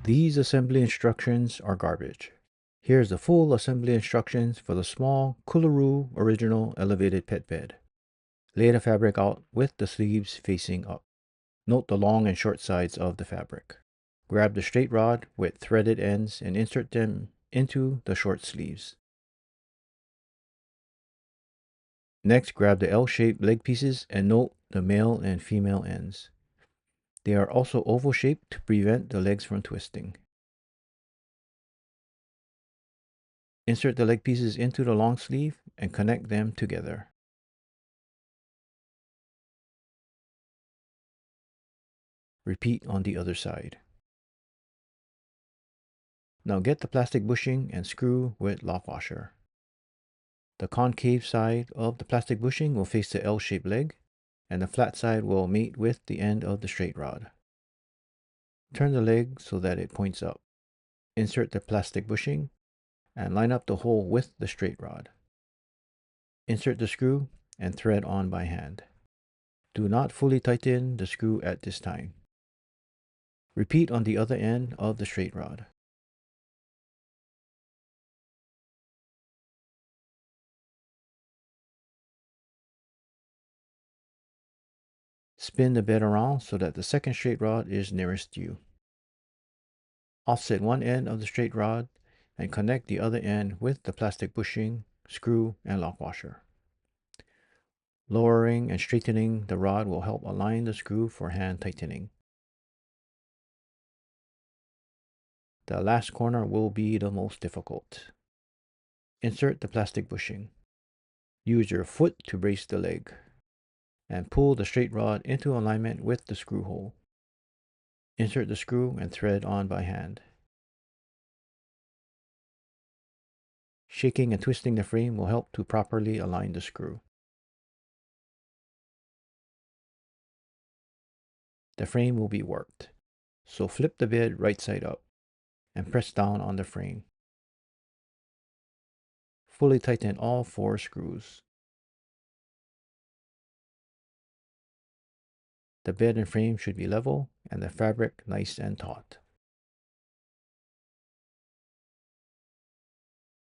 These assembly instructions are garbage. Here's the full assembly instructions for the small Coolaroo original elevated pet bed. Lay the fabric out with the sleeves facing up. Note the long and short sides of the fabric. Grab the straight rod with threaded ends and insert them into the short sleeves. Next, grab the L-shaped leg pieces and note the male and female ends. They are also oval-shaped to prevent the legs from twisting. Insert the leg pieces into the long sleeve and connect them together. Repeat on the other side. Now get the plastic bushing and screw with lock washer. The concave side of the plastic bushing will face the L-shaped leg, and the flat side will mate with the end of the straight rod. Turn the leg so that it points up. Insert the plastic bushing and line up the hole with the straight rod. Insert the screw and thread on by hand. Do not fully tighten the screw at this time. Repeat on the other end of the straight rod. Spin the bed around so that the second straight rod is nearest you. Offset one end of the straight rod and connect the other end with the plastic bushing, screw, and lock washer. Lowering and straightening the rod will help align the screw for hand tightening. The last corner will be the most difficult. Insert the plastic bushing. Use your foot to brace the leg, and pull the straight rod into alignment with the screw hole. Insert the screw and thread on by hand. Shaking and twisting the frame will help to properly align the screw. The frame will be warped, so flip the bed right side up and press down on the frame. Fully tighten all 4 screws. The bed and frame should be level and the fabric nice and taut.